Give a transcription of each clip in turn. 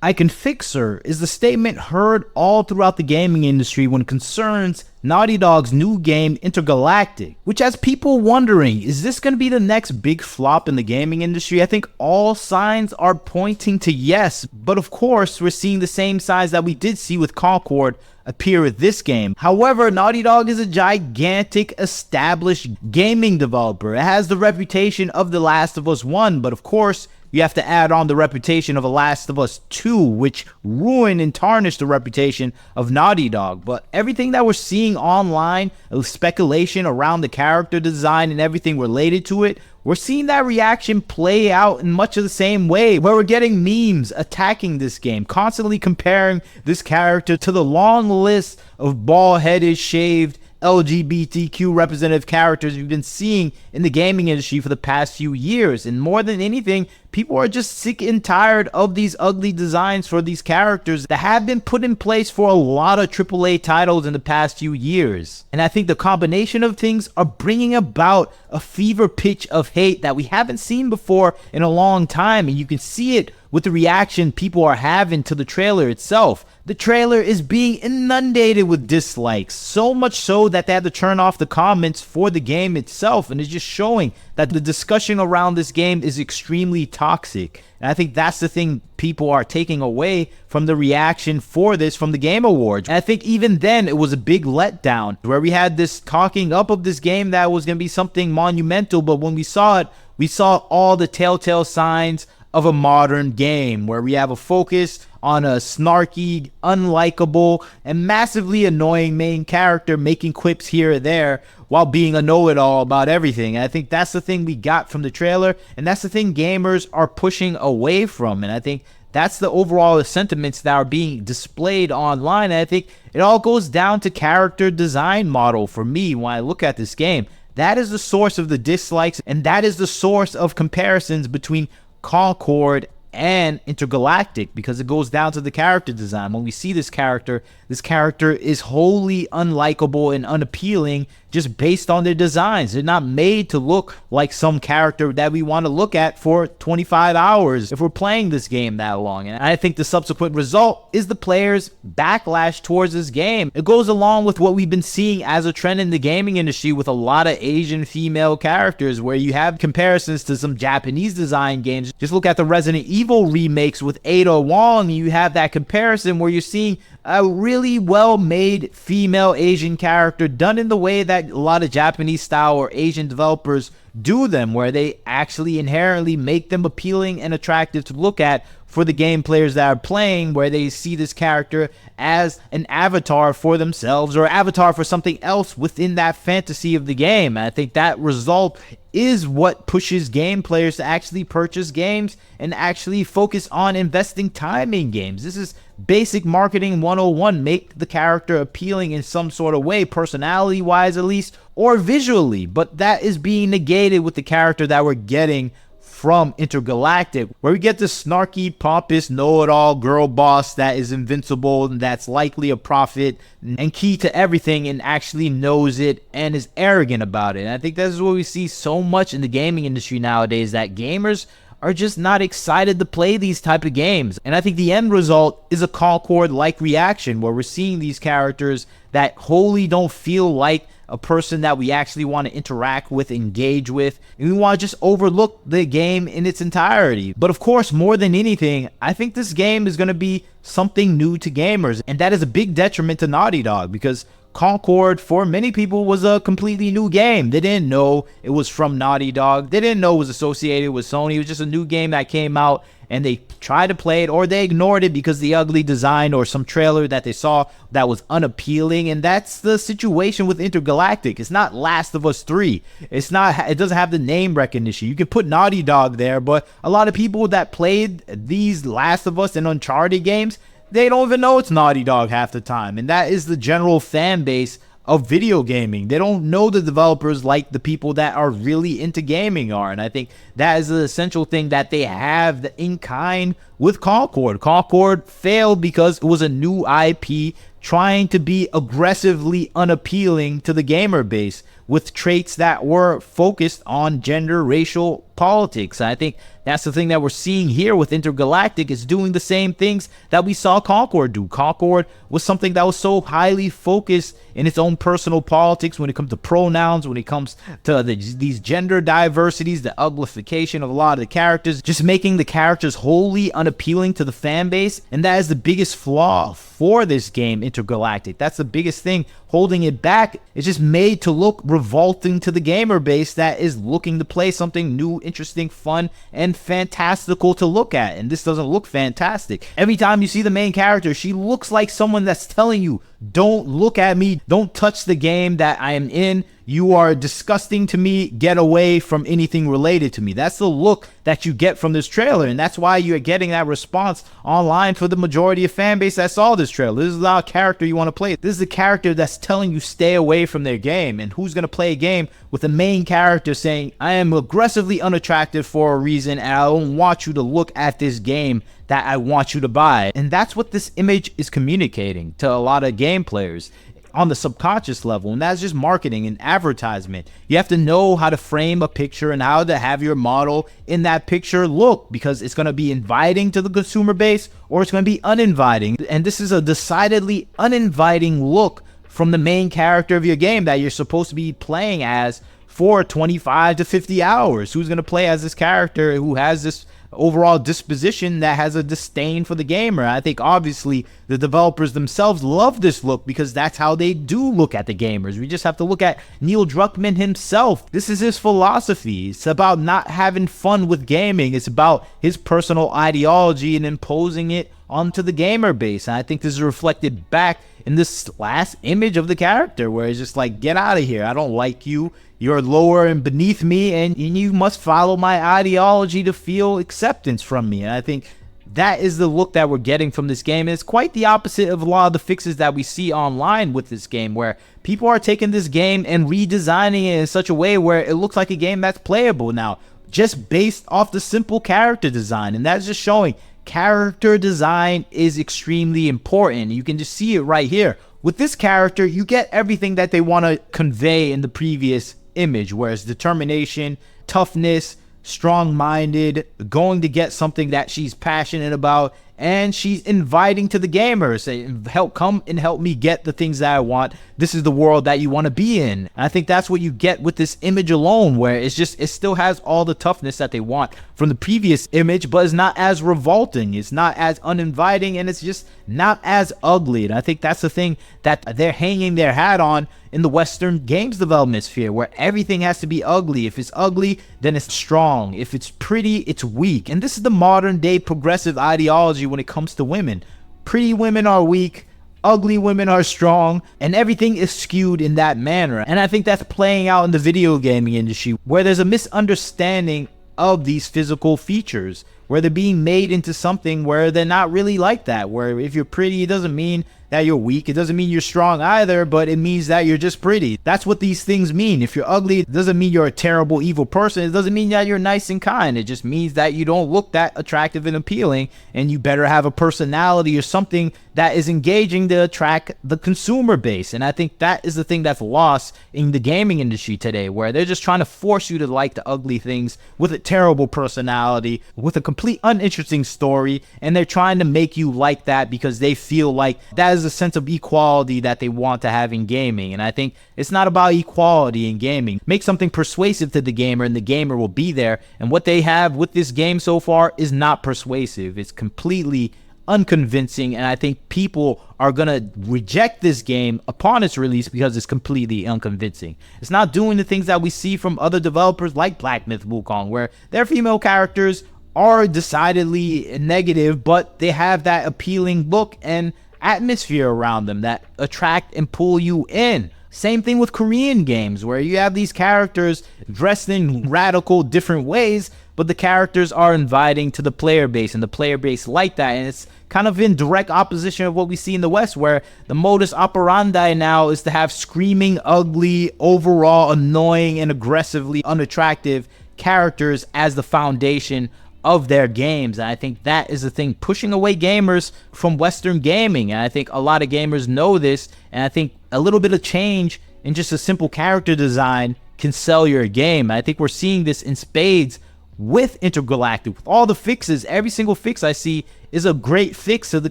I can fix her is the statement heard all throughout the gaming industry when it concerns Naughty Dog's new game Intergalactic, which has people wondering, is this going to be the next big flop in the gaming industry? I think all signs are pointing to yes, but of course we're seeing the same signs that we did see with Concord appear with this game. However, Naughty Dog is a gigantic established gaming developer. It has the reputation of The Last of Us 1, but of course you have to add on the reputation of The Last of Us 2, which ruined and tarnished the reputation of Naughty Dog. But everything that we're seeing online, speculation around the character design and everything related to it, we're seeing that reaction play out in much of the same way, where we're getting memes attacking this game, constantly comparing this character to the long list of bald-headed, shaved, LGBTQ representative characters we've been seeing in the gaming industry for the past few years. And more than anything, people are just sick and tired of these ugly designs for these characters that have been put in place for a lot of AAA titles in the past few years. And I think the combination of things are bringing about a fever pitch of hate that we haven't seen before in a long time. And you can see it with the reaction people are having to the trailer itself. The trailer is being inundated with dislikes, so much so that they had to turn off the comments for the game itself, and it's just showing that the discussion around this game is extremely toxic. And I think that's the thing people are taking away from the reaction for this from the Game Awards. And I think even then it was a big letdown, where we had this talking up of this game that was going to be something monumental, but when we saw it, we saw all the telltale signs of a modern game, where we have a focus on a snarky, unlikable, and massively annoying main character making quips here or there while being a know-it-all about everything. And I think that's the thing we got from the trailer, and that's the thing gamers are pushing away from. And I think that's the overall sentiments that are being displayed online. And I think it all goes down to character design model for me when I look at this game. That is the source of the dislikes, and that is the source of comparisons between Concord and Intergalactic, because it goes down to the character design. When we see this character is wholly unlikable and unappealing just based on their designs. They're not made to look like some character that we want to look at for 25 hours if we're playing this game that long. And I think the subsequent result is the players' backlash towards this game. It goes along with what we've been seeing as a trend in the gaming industry with a lot of Asian female characters, where you have comparisons to some Japanese design games. Just look at the Resident Evil remakes with Ada Wong, and you have that comparison where you're seeing a really well-made female Asian character done in the way that a lot of Japanese style or Asian developers do them, where they actually inherently make them appealing and attractive to look at for the game players that are playing, where they see this character as an avatar for themselves or avatar for something else within that fantasy of the game. And I think that result is what pushes game players to actually purchase games and actually focus on investing time in games. This is basic marketing 101. Make the character appealing in some sort of way, personality wise at least, or visually. But that is being negated with the character that we're getting from Intergalactic, where we get this snarky, pompous, know-it-all girl boss that is invincible and that's likely a prophet and key to everything and actually knows it and is arrogant about it. And I think this is what we see so much in the gaming industry nowadays, that gamers are just not excited to play these type of games. And I think the end result is a Concord-like reaction, where we're seeing these characters that wholly don't feel like a person that we actually want to interact with, engage with, and we want to just overlook the game in its entirety. But of course, more than anything, I think this game is going to be something new to gamers, and that is a big detriment to Naughty Dog, because Concord, for many people, was a completely new game. They didn't know it was from Naughty Dog. They didn't know it was associated with Sony. It was just a new game that came out, and they tried to play it, or they ignored it because the ugly design or some trailer that they saw that was unappealing. And that's the situation with Intergalactic. It's not Last of Us 3. It doesn't have the name recognition. You can put Naughty Dog there, but a lot of people that played these Last of Us and Uncharted games, they don't even know it's Naughty Dog half the time. And that is the general fan base of video gaming. They don't know the developers like the people that are really into gaming are. And I think that is the essential thing that they have, the in-kind with Concord. Concord failed because it was a new IP trying to be aggressively unappealing to the gamer base with traits that were focused on gender, racial politics. I think that's the thing that we're seeing here with Intergalactic, is doing the same things that we saw Concord do. Concord was something that was so highly focused in its own personal politics when it comes to pronouns, when it comes to these gender diversities, the uglification of a lot of the characters, just making the characters wholly unappealing to the fan base. And that is the biggest flaw for this game, Intergalactic. That's the biggest thing holding it back. It's just made to look revolting to the gamer base that is looking to play something new, interesting, fun, and fantastical to look at. And this doesn't look fantastic. Every time you see the main character, she looks like someone that's telling you, don't look at me, don't touch the game that I am in, you are disgusting to me, get away from anything related to me. That's the look that you get from this trailer, and that's why you're getting that response online for the majority of fan base that saw this trailer. This is not a character you want to play. This is a character that's telling you stay away from their game. And who's going to play a game with the main character saying, I am aggressively unattractive for a reason, and I don't want you to look at this game that I want you to buy. And that's what this image is communicating to a lot of game players on the subconscious level, and that's just marketing and advertisement. You have to know how to frame a picture and how to have your model in that picture look, because it's going to be inviting to the consumer base or it's going to be uninviting. And this is a decidedly uninviting look from the main character of your game that you're supposed to be playing as for 25 to 50 hours. Who's going to play as this character who has this overall disposition that has a disdain for the gamer? I think obviously the developers themselves love this look because that's how they do look at the gamers. We just have to look at Neil Druckmann himself. This is his philosophy. It's about not having fun with gaming. It's about his personal ideology and imposing it onto the gamer base. And I think this is reflected back in this last image of the character, where it's just like, get out of here, I don't like you, you're lower and beneath me, and you must follow my ideology to feel acceptance from me. And I think that is the look that we're getting from this game. And it's quite the opposite of a lot of the fixes that we see online with this game, where people are taking this game and redesigning it in such a way where it looks like a game that's playable now, just based off the simple character design. And that's just showing character design is extremely important. You can just see it right here. With this character, you get everything that they want to convey in the previous image, whereas determination, toughness, strong-minded, going to get something that she's passionate about, and she's inviting to the gamers, saying, come and help me get the things that I want. This is the world that you want to be in. And I think that's what you get with this image alone, where it still has all the toughness that they want from the previous image, but it's not as revolting, it's not as uninviting, and it's just not as ugly. And I think that's the thing that they're hanging their hat on in the Western games development sphere, where everything has to be ugly. If it's ugly, then it's strong. If it's pretty, it's weak. And this is the modern day progressive ideology when it comes to women. Pretty women are weak, ugly women are strong, and everything is skewed in that manner. And I think that's playing out in the video gaming industry, where there's a misunderstanding of these physical features, where they're being made into something where they're not really like that, where if you're pretty, it doesn't mean that you're weak. It doesn't mean you're strong either, but it means that you're just pretty. That's what these things mean. If you're ugly, it doesn't mean you're a terrible, evil person. It doesn't mean that you're nice and kind. It just means that you don't look that attractive and appealing, and you better have a personality or something that is engaging to attract the consumer base. And I think that is the thing that's lost in the gaming industry today, where they're just trying to force you to like the ugly things with a terrible personality, with a complete uninteresting story, and they're trying to make you like that because they feel like that is a sense of equality that they want to have in gaming. And I think it's not about equality in gaming. Make something persuasive to the gamer, and the gamer will be there. And what they have with this game so far is not persuasive. It's completely unconvincing, and I think people are gonna reject this game upon its release because it's completely unconvincing. It's not doing the things that we see from other developers like Black Myth Wukong, where their female characters are decidedly negative, but they have that appealing look and atmosphere around them that attract and pull you in. Same thing with Korean games, where you have these characters dressed in radical different ways, but the characters are inviting to the player base, and the player base like that. And it's kind of in direct opposition of what we see in the West, where the modus operandi now is to have screaming, ugly, overall annoying and aggressively unattractive characters as the foundation of their games. And I think that is the thing pushing away gamers from Western gaming. And I think a lot of gamers know this. And I think a little bit of change in just a simple character design can sell your game. I think we're seeing this in spades with Intergalactic. With all the fixes, every single fix I see is a great fix to the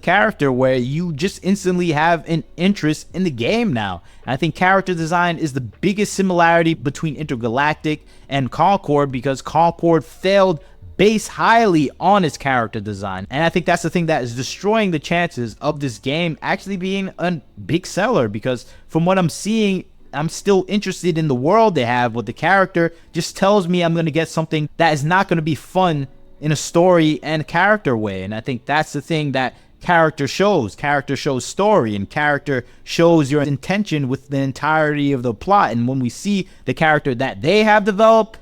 character where you just instantly have an interest in the game now. And I think character design is the biggest similarity between Intergalactic and Concord, because Concord failed based highly on its character design. And I think that's the thing that is destroying the chances of this game actually being a big seller, because from what I'm seeing, I'm still interested in the world they have with the character. Just tells me I'm going to get something that is not going to be fun in a story and character way. And I think that's the thing that character shows. Character shows story, and character shows your intention with the entirety of the plot. And when we see the character that they have developed,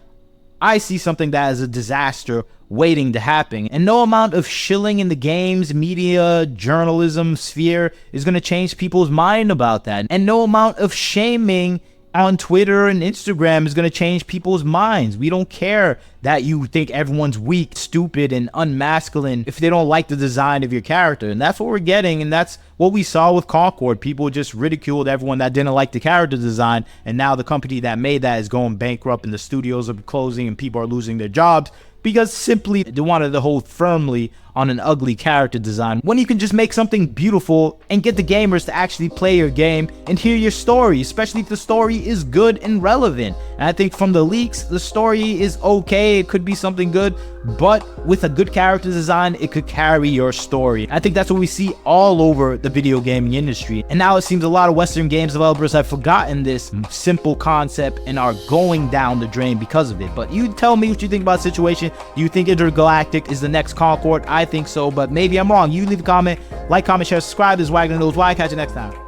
I see something that is a disaster waiting to happen. And no amount of shilling in the games, media, journalism sphere is going to change people's mind about that. And no amount of shaming on Twitter and Instagram is going to change people's minds. We don't care that you think everyone's weak, stupid, and unmasculine if they don't like the design of your character. And that's what we're getting, and that's what we saw with Concord. People just ridiculed everyone that didn't like the character design, and now the company that made that is going bankrupt, and the studios are closing, and people are losing their jobs because simply they wanted to hold firmly on an ugly character design, when you can just make something beautiful and get the gamers to actually play your game and hear your story, especially if the story is good and relevant. And I think from the leaks, the story is okay, it could be something good, but with a good character design, it could carry your story. I think that's what we see all over the video gaming industry. And now it seems a lot of Western games developers have forgotten this simple concept and are going down the drain because of it. But you tell me what you think about the situation. Do you think Intergalactic is the next Concord? I think so, but maybe I'm wrong. You leave a comment, like, comment, share, subscribe. This is Wagner Knows Why. Catch you next time.